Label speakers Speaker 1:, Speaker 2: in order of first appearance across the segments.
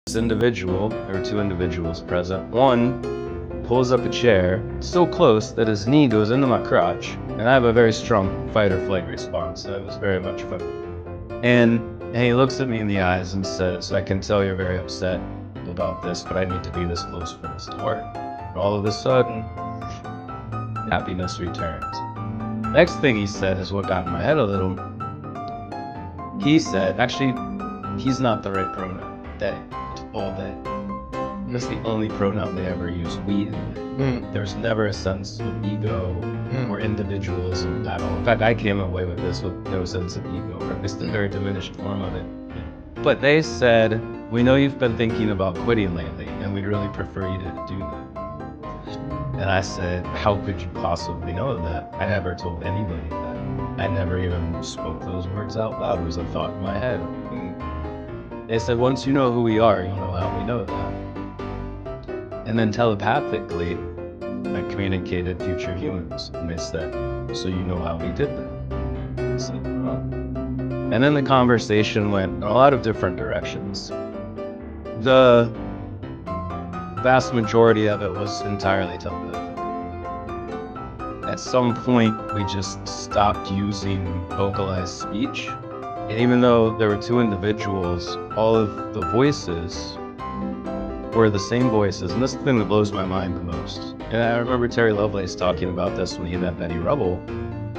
Speaker 1: This individual, there were two individuals present. One pulls up a chair so close that his knee goes into my crotch, and I have a very strong fight or flight response, so it was very much fun. And he looks at me in the eyes and says, "I can tell you're very upset about this, but I need to be this close for this to work." And all of a sudden, happiness returns. Next thing he said is what got in my head a little. He said, actually, he's not the right pronoun. They. It's all they. That's the only pronoun they ever use. We and they. There's never a sense of ego or individualism at all. In fact, I came away with this with no sense of ego, or at least a very diminished form of it. But they said, "We know you've been thinking about quitting lately, and we'd really prefer you to do that." And I said, "How could you possibly know that? I never told anybody that. I never even spoke those words out loud. It was a thought in my head." They said, "Once you know who we are, you'll know how we know that." And then telepathically, I communicated future humans. And they said, "So you know how we did that?" I said, "Oh." And then the conversation went in a lot of different directions. The vast majority of it was entirely telepathic. At some point, we just stopped using vocalized speech. And even though there were two individuals, all of the voices were the same voices. And this is the thing that blows my mind the most. And I remember Terry Lovelace talking about this when he met Betty Rubble.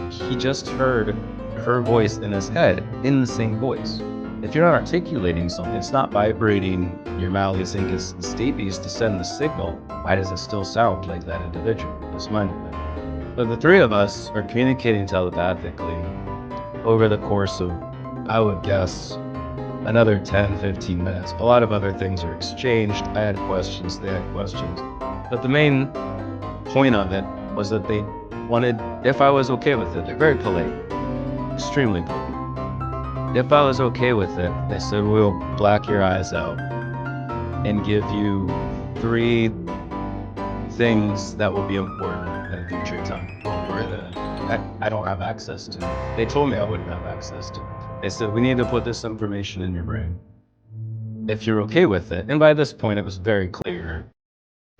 Speaker 1: He just heard her voice in his head in the same voice. If you're not articulating something, it's not vibrating your malleus, incus, and stapes to send the signal. Why does it still sound like that individual? It's mind-blowing. But the three of us are communicating telepathically over the course of, I would guess, another 10, 15 minutes. A lot of other things are exchanged. I had questions, they had questions. But the main point of it was that they wanted, if I was okay with it, they're very polite, extremely polite. If I was okay with it, they said, "We'll black your eyes out and give you 3 things that will be important at a future time. I don't have access to. They told me I wouldn't have access to. They said, "We need to put this information in your brain. If you're okay with it." And by this point, it was very clear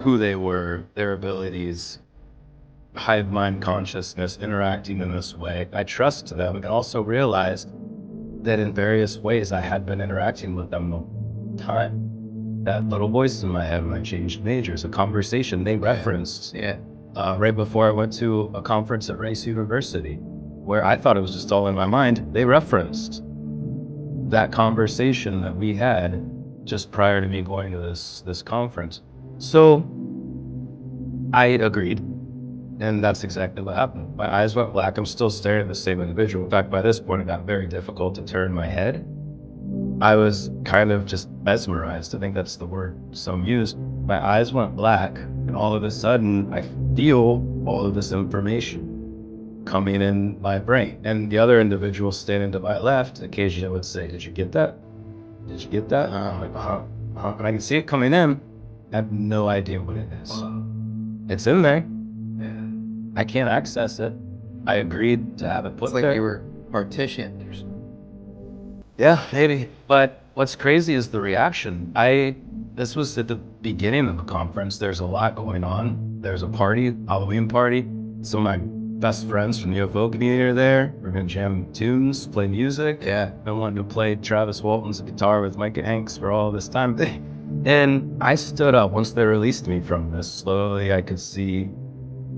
Speaker 1: who they were, their abilities, hive mind consciousness, interacting in this way. I trusted them and also realized that in various ways I had been interacting with them the whole time. That little voice in my head when I changed majors, a conversation they referenced right before I went to a conference at Rice University, where I thought it was just all in my mind. They referenced that conversation that we had just prior to me going to this conference. So I agreed. And that's exactly what happened. My eyes went black. I'm still staring at the same individual. In fact, by this point, it got very difficult to turn my head. I was kind of just mesmerized. I think that's the word some use. My eyes went black, and all of a sudden, I feel all of this information coming in my brain. And the other individual standing to my left occasionally would say, "Did you get that? Did you get that?" I'm like, and I can see it coming in. I have no idea what it is. It's in there. I can't access it. I agreed to have it put
Speaker 2: It's like
Speaker 1: there.
Speaker 2: you were partitioned or something.
Speaker 1: Yeah, maybe. But what's crazy is the reaction. This was at the beginning of the conference. There's a lot going on. There's a party, Halloween party. Some of my best friends from the UFO community are there. We're gonna jam tunes, play music.
Speaker 2: Yeah.
Speaker 1: I wanted to play Travis Walton's guitar with Mike Hanks for all this time. And I stood up once they released me from this. Slowly I could see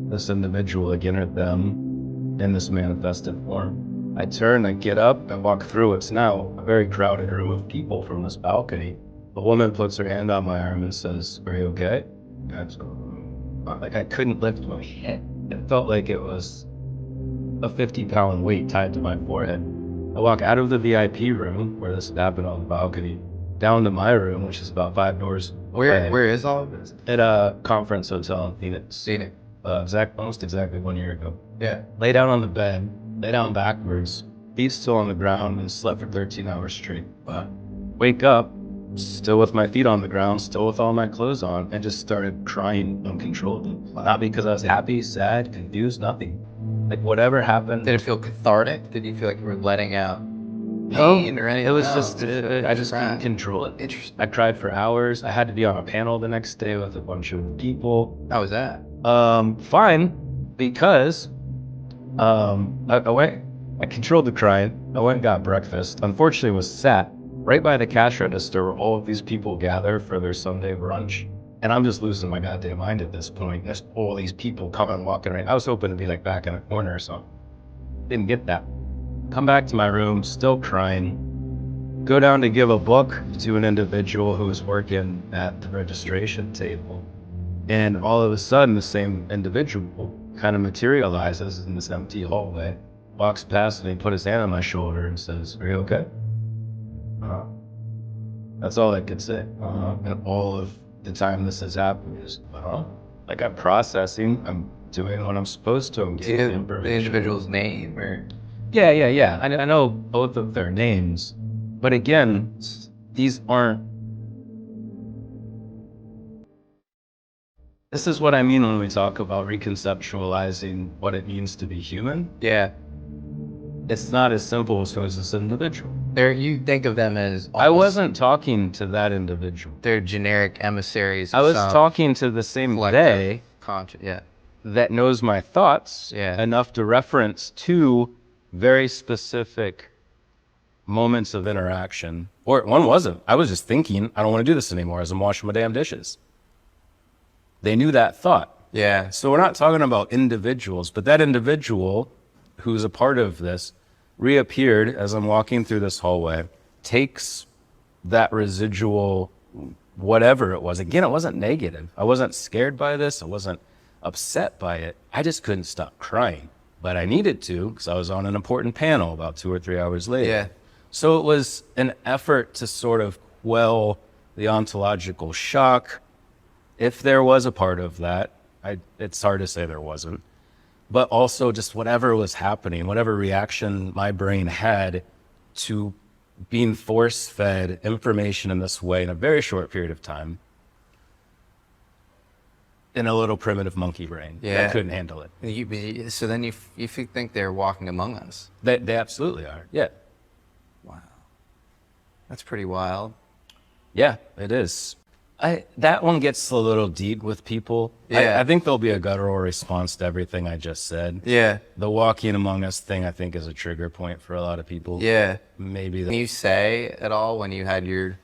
Speaker 1: this individual again or them in this manifested form. I turn, I get up, and walk through what's now a very crowded room of people from this balcony. The woman puts her hand on my arm and says, "Are you okay?" Like I couldn't lift my head. It felt like it was a 50-pound weight tied to my forehead. I walk out of the VIP room where this happened on the balcony, down to my room, which is about 5 doors away,
Speaker 2: Where is all of this?
Speaker 1: at a conference hotel in Phoenix.
Speaker 2: Scenic.
Speaker 1: Almost exactly 1 year ago.
Speaker 2: Yeah.
Speaker 1: Lay down on the bed, lay down backwards, feet still on the ground, and slept for 13 hours straight. Wake up, still with my feet on the ground, still with all my clothes on, and just started crying uncontrollably. Not because I was happy, sad, confused, nothing. Like whatever happened.
Speaker 2: Did it feel cathartic? Did you feel like you were letting out pain or anything?
Speaker 1: It was
Speaker 2: No,
Speaker 1: just, I just couldn't
Speaker 2: crying.
Speaker 1: control it.
Speaker 2: Interesting.
Speaker 1: I cried for hours. I had to be on a panel the next day with a bunch of people.
Speaker 2: How was that?
Speaker 1: Fine, because I went, I controlled the crying. I went and got breakfast. Unfortunately, was sat right by the cash register where all of these people gather for their Sunday brunch. And I'm just losing my goddamn mind at this point. There's all these people coming, walking around. I was hoping to be like back in a corner or something. Didn't get that. Come back to my room, still crying. Go down to give a book to an individual who was working at the registration table. And all of a sudden, the same individual kind of materializes in this empty hallway, walks past me, put his hand on my shoulder and says, "Are you okay?" That's all I could say. And all of the time this has happened is, like I'm processing, I'm doing what I'm supposed to. I'm
Speaker 2: Do you
Speaker 1: getting
Speaker 2: know the individual's name or?
Speaker 1: Yeah. I know both of their names, but again, these aren't. This is what I mean when we talk about reconceptualizing what it means to be human.
Speaker 2: Yeah.
Speaker 1: It's not as simple as who's this individual.
Speaker 2: You think of them as
Speaker 1: I
Speaker 2: almost-
Speaker 1: wasn't talking to that individual.
Speaker 2: They're generic emissaries.
Speaker 1: I
Speaker 2: of
Speaker 1: was
Speaker 2: some
Speaker 1: talking to the same
Speaker 2: collective
Speaker 1: they
Speaker 2: yeah.
Speaker 1: that knows my thoughts
Speaker 2: Yeah.
Speaker 1: enough to reference two very specific moments of interaction. Or one wasn't. I was just thinking, I don't want to do this anymore as I'm washing my damn dishes. They knew that thought.
Speaker 2: Yeah.
Speaker 1: So we're not talking about individuals, but that individual who's a part of this reappeared as I'm walking through this hallway, takes that residual, whatever it was. Again, it wasn't negative. I wasn't scared by this. I wasn't upset by it. I just couldn't stop crying, but I needed to because I was on an important panel about 2 or 3 hours later.
Speaker 2: Yeah.
Speaker 1: So it was an effort to sort of quell the ontological shock. If there was a part of that, it's hard to say there wasn't, but also just whatever was happening, whatever reaction my brain had to being force-fed information in this way in a very short period of time in a little primitive monkey brain that couldn't handle it.
Speaker 2: So then you think they're walking among us.
Speaker 1: They absolutely are. Yeah.
Speaker 2: Wow. That's pretty wild.
Speaker 1: Yeah, it is. That one gets a little deep with people.
Speaker 2: Yeah.
Speaker 1: I think there'll be a guttural response to everything I just said.
Speaker 2: Yeah.
Speaker 1: The walking among us thing, I think, is a trigger point for a lot of people.
Speaker 2: Yeah.
Speaker 1: Maybe
Speaker 2: Can you say at all when you had your